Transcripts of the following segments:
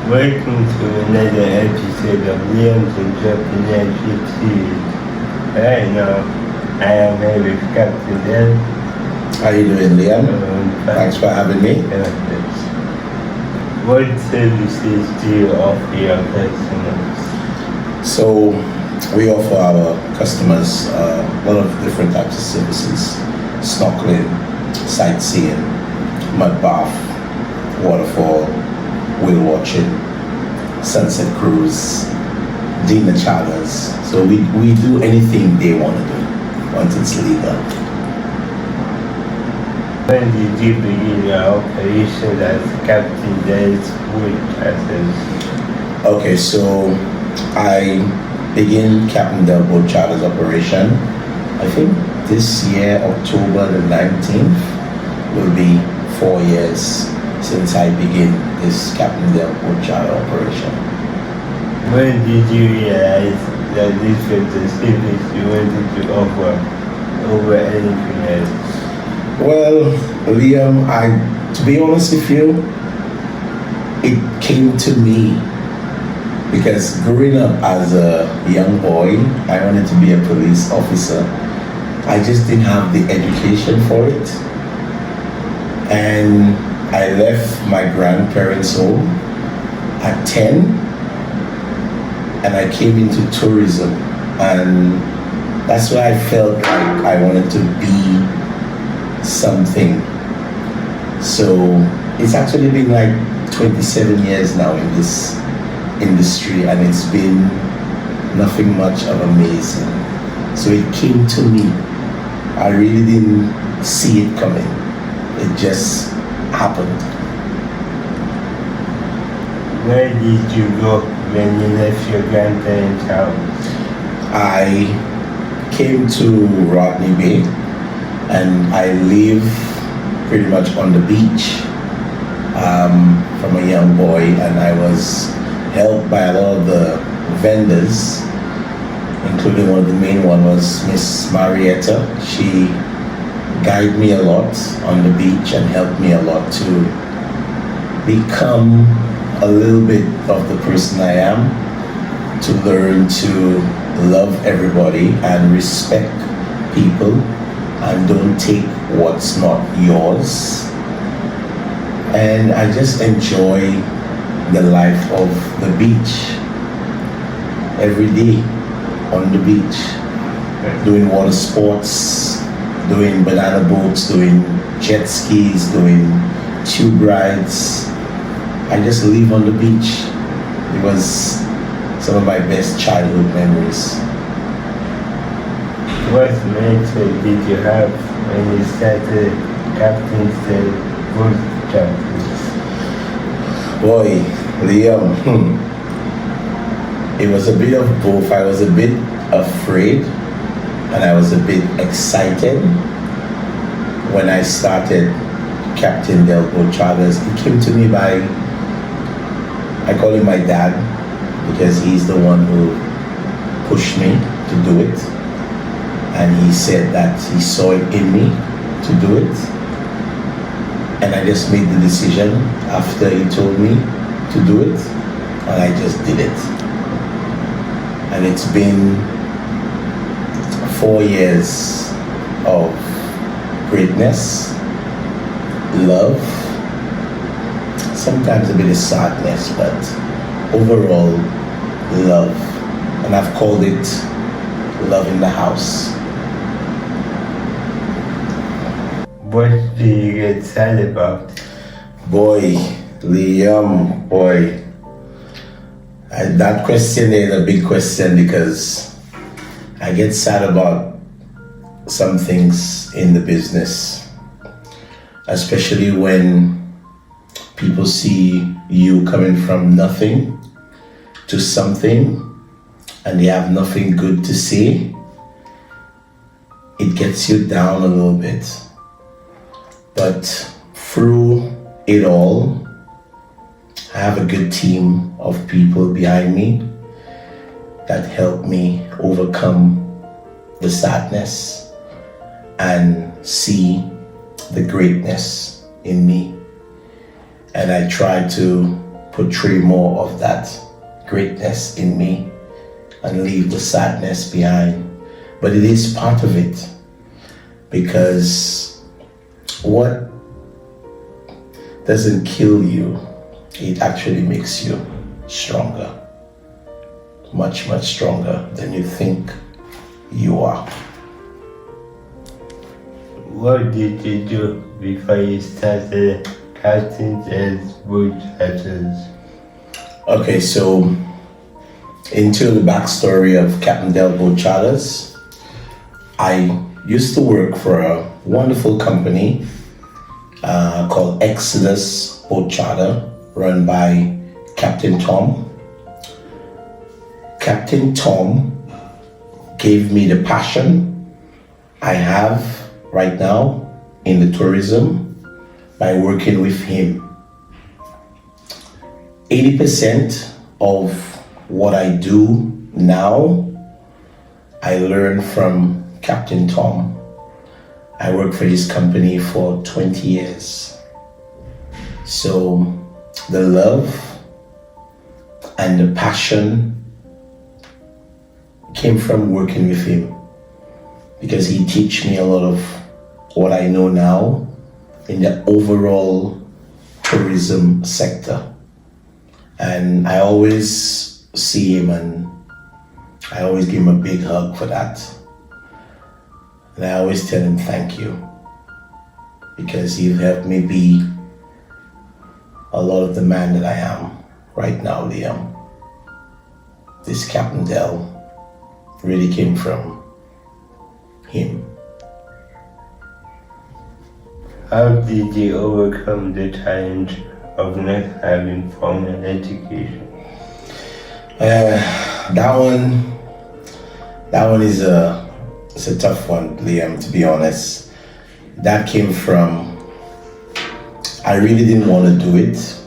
Welcome to another episode of Liam's Entrepreneurship series. Right now, I am here with Captain Dell. How you doing, Liam? Thanks for having me. What services do you offer your customers? So, we offer our customers a lot of different types of services: snorkeling, sightseeing, mud bath, waterfall, whale watching, sunset cruise, dinner charters. So we do anything they want to do once it's legal. When did you begin your operation as Captain Dell's Wood Charters? Okay, so I began Captain Dell Boat Charters operation. I think this year, October the 19th, will be 4 years since I began this Captain Dell Boat Charter operation. When did you realize that this was the service you wanted to offer over anything else? Well, Liam, to be honest with you, it came to me because growing up as a young boy, I wanted to be a police officer. I just didn't have the education for it. And I left my grandparents' home at 10 and I came into tourism, and that's why I felt like I wanted to be something. So it's actually been like 27 years now in this industry, and it's been nothing much of amazing. So it came to me. I really didn't see it coming. It just happened. Where did you go when you left your grandparents' house? I came to Rodney Bay, and I live pretty much on the beach from a young boy, and I was helped by a lot of the vendors, including one of the main one was Miss Marietta. She guided me a lot on the beach and helped me a lot to become a little bit of the person I am, to learn to love everybody and respect people and don't take what's not yours. And I just enjoy the life of the beach every day on the beach, doing water sports, doing banana boats, doing jet skis, doing tube rides. I just live on the beach. It was some of my best childhood memories. What mentor did you have when you started Captain Dell Wood Charters? Boy, Liam, it was a bit of both. I was a bit afraid and I was a bit excited when I started Captain Dell Boat Charters. It came to me by, I call him my dad because he's the one who pushed me to do it. And he said that he saw it in me to do it. And I just made the decision after he told me to do it, and I just did it. And it's been 4 years of greatness, love, sometimes a bit of sadness, but overall love. And I've called it Love in the House. What do you get sad about? Boy, Liam, boy. That question is a big question because I get sad about some things in the business, especially when people see you coming from nothing to something and they have nothing good to say. It gets you down a little bit. But through it all, I have a good team of people behind me that help me overcome the sadness and see the greatness in me. And I try to portray more of that greatness in me and leave the sadness behind. But it is part of it, because what doesn't kill you, it actually makes you stronger, much, much stronger than you think you are. What did you do before you started Captains as boat charters? Okay, so into the backstory of Captain Dell Boat Charters, I used to work for a wonderful company called Exodus Boat Charter, run by Captain Tom. Captain Tom gave me the passion I have right now in the tourism by working with him. 80% of what I do now, I learned from Captain Tom. I worked for his company for 20 years. So the love and the passion came from working with him, because he teach me a lot of what I know now in the overall tourism sector. And I always see him and I always give him a big hug for that. And I always tell him thank you, because you've helped me be a lot of the man that I am right now, Liam. This Captain Dell really came from him. How did you overcome the challenge of not having formal education? That one is it's a tough one, Liam, to be honest. That came from, I really didn't want to do it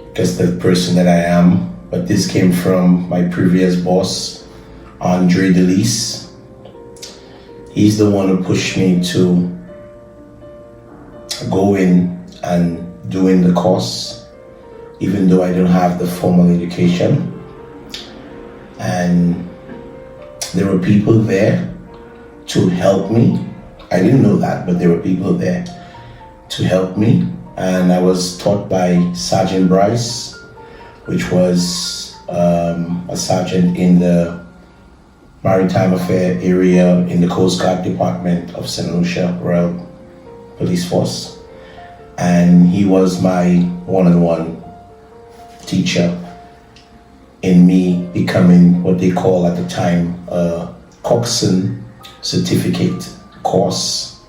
because the person that I am, but this came from my previous boss, Andre DeLise. He's the one who pushed me to go in and doing the course, even though I don't have the formal education. And there were people there to help me. I didn't know that, but there were people there to help me. And I was taught by Sergeant Bryce, which was a sergeant in the Maritime Affair area in the Coast Guard Department of St. Lucia Royal Police Force. And he was my one-on-one teacher in me becoming what they call at the time a coxswain certificate course.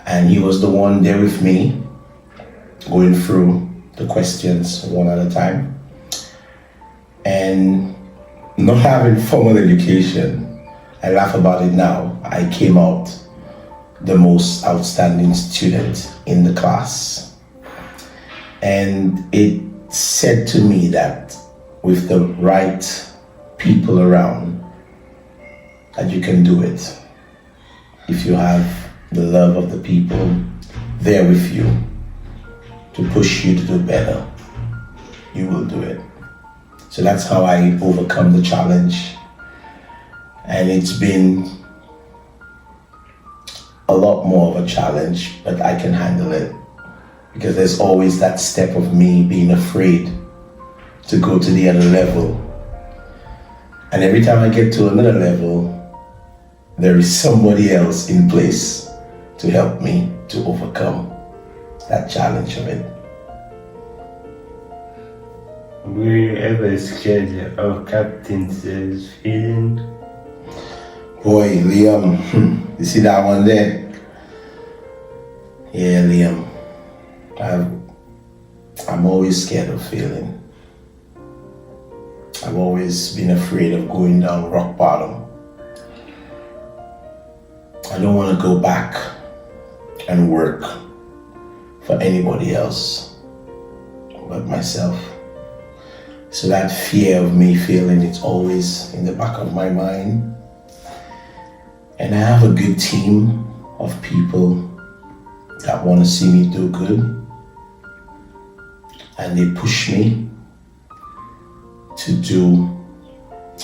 And he was the one there with me, going through the questions one at a time. And not having formal education, I laugh about it now, I came out the most outstanding student in the class. And it said to me that with the right people around, that you can do it. If you have the love of the people there with you to push you to do better, you will do it. So that's how I overcome the challenge. And it's been a lot more of a challenge, but I can handle it, because there's always that step of me being afraid to go to the other level. And every time I get to another level, there is somebody else in place to help me to overcome that challenge of it. Were you ever scared of Captain's feeling? Boy, Liam, you see that one there? Yeah, Liam, I'm always scared of failing. I've always been afraid of going down rock bottom. I don't want to go back and work for anybody else but myself. So that fear of me failing, it's always in the back of my mind. And I have a good team of people that want to see me do good. and they push me to do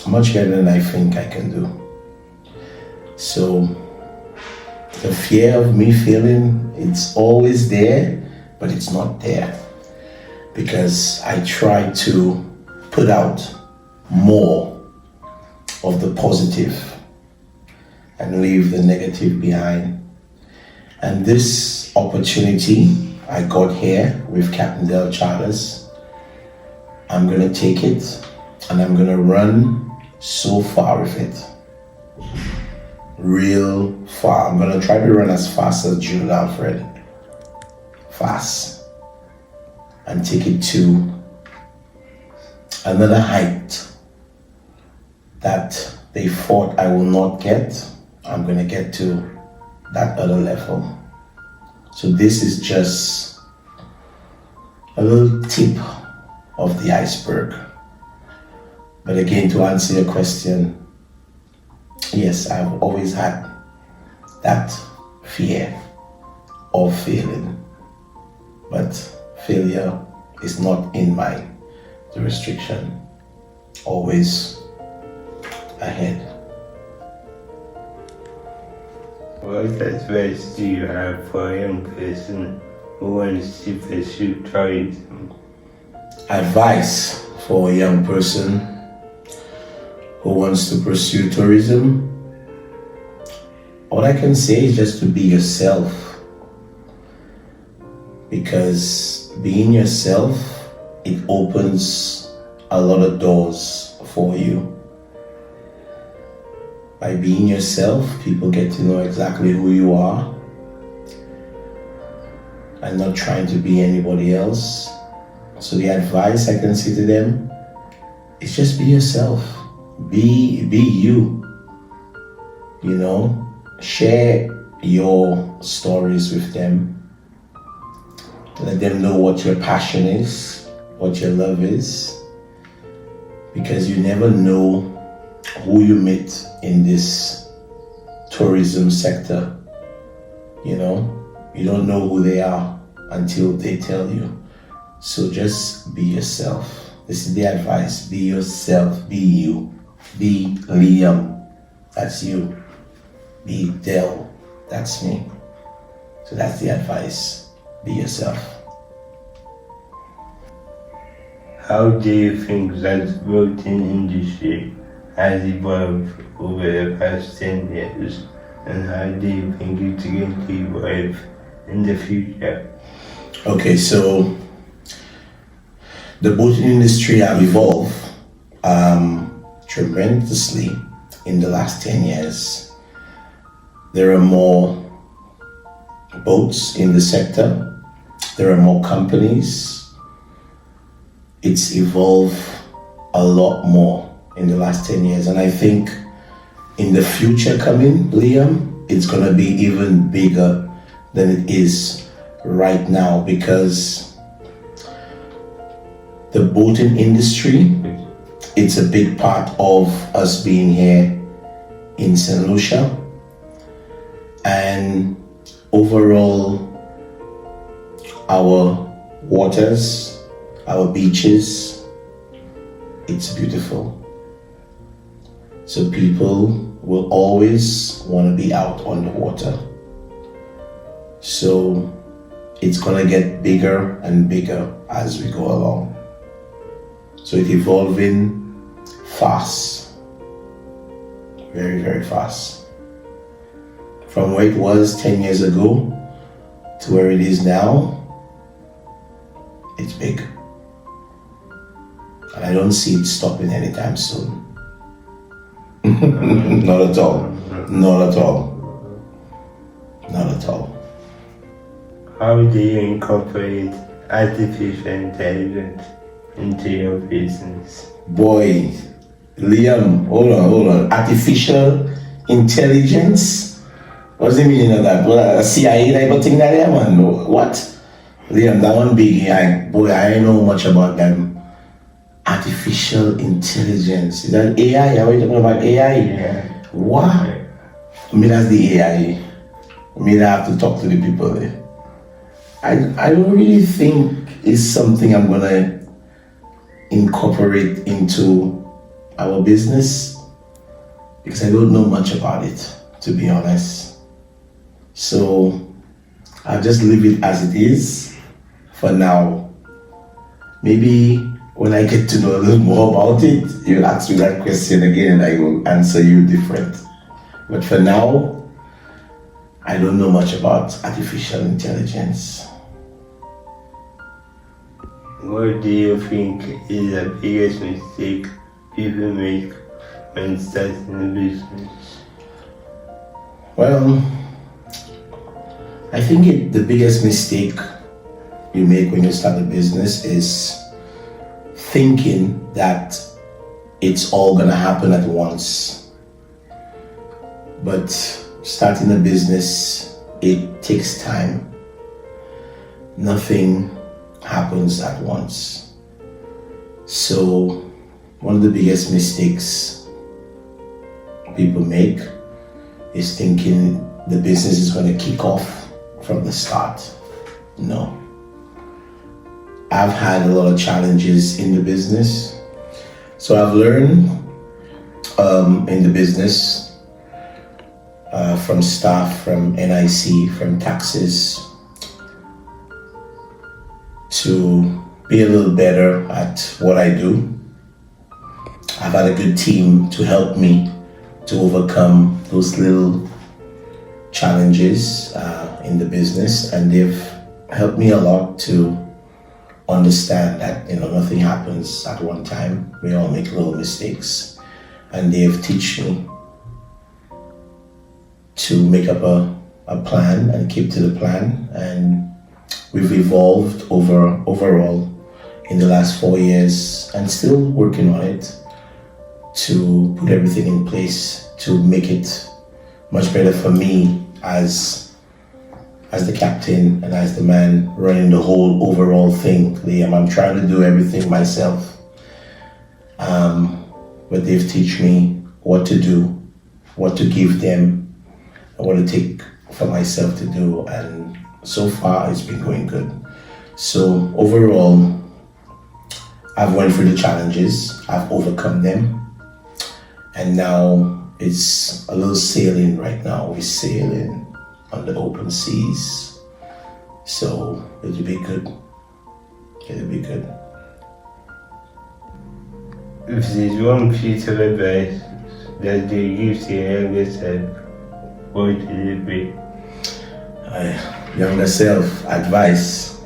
much better than I think I can do. So the fear of me failing, it's always there, but it's not there, because I try to put out more of the positive and leave the negative behind. And this opportunity I got here with Captain Dell Charters, I'm gonna take it and I'm gonna run so far with it. Real far. I'm gonna try to run as fast as Jude Alfred. Fast. And take it to another height that they thought I will not get. I'm gonna get to that other level. So this is just a little tip of the iceberg. But again, to answer your question, yes, I've always had that fear of failing, but failure is not in my restriction. Always ahead. What advice do you have for a young person who wants to pursue tourism? Advice for a young person who wants to pursue tourism? All I can say is just to be yourself. Because being yourself, it opens a lot of doors for you. By being yourself, people get to know exactly who you are and not trying to be anybody else. So the advice I can say to them is just be yourself. Be you. You know, share your stories with them. Let them know what your passion is, what your love is, because you never know who you meet in this tourism sector. You know, you don't know who they are until they tell you. So just be yourself. This is the advice. Be yourself. Be you. Be Liam. That's you. Be Dell. That's me. So that's the advice. Be yourself. How do you think that the boating industry has evolved over the past 10 years, and how do you think it's going to evolve in the future? Okay, so the boating industry have evolved tremendously in the last 10 years. There are more boats in the sector. There are more companies. It's evolved a lot more in the last 10 years. And I think in the future coming, Liam, it's going to be even bigger than it is right now, because the boating industry, it's a big part of us being here in St. Lucia. And overall, our waters, our beaches, it's beautiful. So people will always want to be out on the water. So it's gonna get bigger and bigger as we go along. So it's evolving fast, very, very fast. From where it was 10 years ago to where it is now, it's big. And I don't see it stopping anytime soon. Not at all. Not at all. Not at all. How do you incorporate artificial intelligence into your business? Boy, Liam, hold on. Artificial intelligence? What's the meaning of that? Well, CIA type of thing that there, man? What? Liam, that one big. I ain't know much about them. Artificial intelligence. Is that AI? Are we talking about AI? Yeah. What? I mean, that's the AI. I mean, I have to talk to the people there. I don't really think is something I'm gonna incorporate into our business because I don't know much about it, to be honest. So I'll just leave it as it is for now. Maybe when I get to know a little more about it, you'll ask me that question again and I will answer you different. But for now, I don't know much about artificial intelligence. What do you think is the biggest mistake people make when starting a business? Well, I think the biggest mistake you make when you start a business is thinking that it's all gonna happen at once. But starting a business, it takes time. Nothing happens at once. So one of the biggest mistakes people make is thinking the business is going to kick off from the start. No. I've had a lot of challenges in the business. So I've learned in the business from staff, from NIC, from taxes, to be a little better at what I do. I've had a good team to help me to overcome those little challenges in the business, and they've helped me a lot to understand that nothing happens at one time. We all make little mistakes, and they've taught me to make up a plan and keep to the plan, and we've evolved overall in the last 4 years and still working on it to put everything in place to make it much better for me as the captain and as the man running the whole overall thing. Liam, I'm trying to do everything myself. But they've taught me what to do, what to give them, and what to take for myself to do, and so far it's been going good. So overall, I've went through the challenges, I've overcome them, and now it's a little sailing right now. We're sailing on the open seas. So it'll be good. It'll be good. If there's one piece of advice that you give to your younger self, what would it be? Younger self, advice.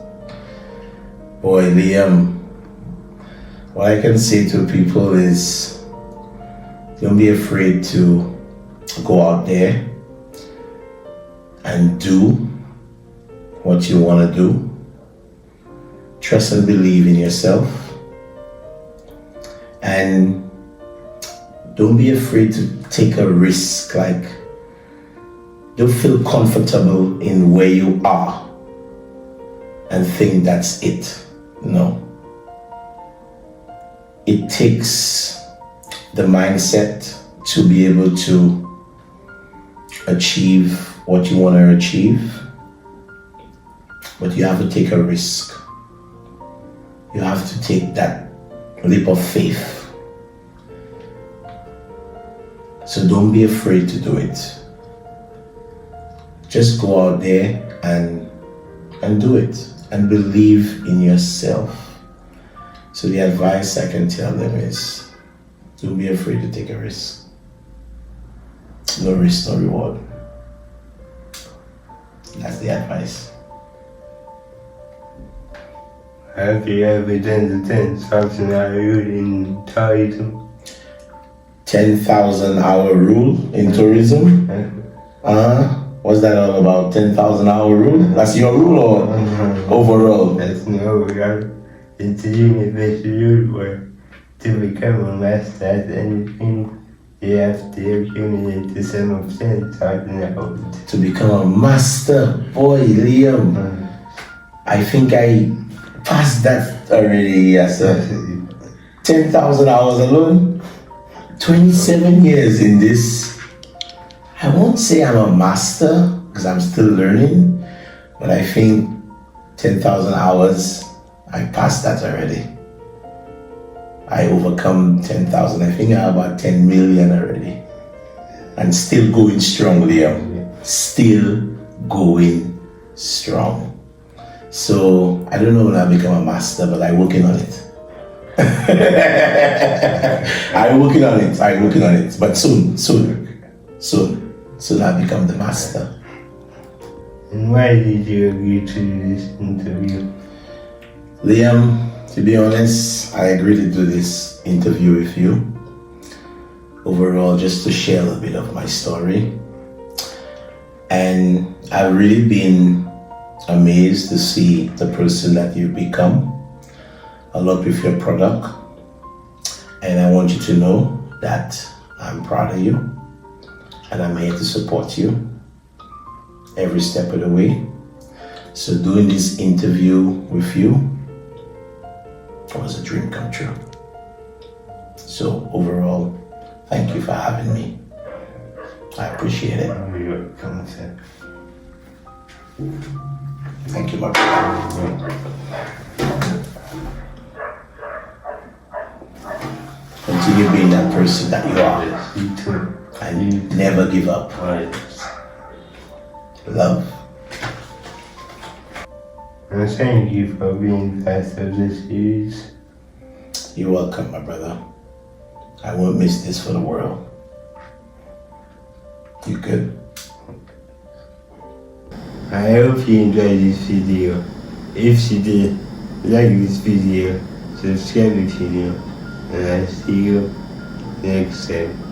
Boy, Liam, what I can say to people is don't be afraid to go out there and do what you want to do. Trust and believe in yourself. And don't be afraid to take a risk. Like, don't feel comfortable in where you are and think that's it. No. It takes the mindset to be able to achieve what you want to achieve, but you have to take a risk. You have to take that leap of faith. So don't be afraid to do it. Just go out there and do it and believe in yourself. So the advice I can tell them is don't be afraid to take a risk. No risk, no reward. That's the advice. Have you ever done the 10,000 hour rule in tourism? 10,000 hour rule in tourism? What's that all about? 10,000 hour rule? That's your rule or overall? That's no overall. It's a universal rule where to become a master at anything, you have to accumulate the sum of 10,000 hours. To become a master? Boy, Liam, I think I passed that already, yes sir. 10,000 hours alone? 27 years in this. I won't say I'm a master because I'm still learning, but I think 10,000 hours I passed that already. I overcome 10,000. I think I have about 10 million already. And still going strong, Liam. Still going strong. So I don't know when I become a master, but I'm working on it. I'm working on it. But soon I become the master. And why did you agree to do this interview? Liam, to be honest, I agreed to do this interview with you. Overall, just to share a little bit of my story. And I've really been amazed to see the person that you've become. A lot with your product. And I want you to know that I'm proud of you. And I'm here to support you every step of the way. So doing this interview with you was a dream come true. So overall, thank you for having me. I appreciate it. You're welcome, sir. Thank you, my brother. Continue being that person that you are. Yes, you too. And never give up. Alright. Love. And thank you for being part of this series. You're welcome, my brother. I won't miss this for the world. You good? I hope you enjoyed this video. If you did, like this video, subscribe the video, and I'll see you next time.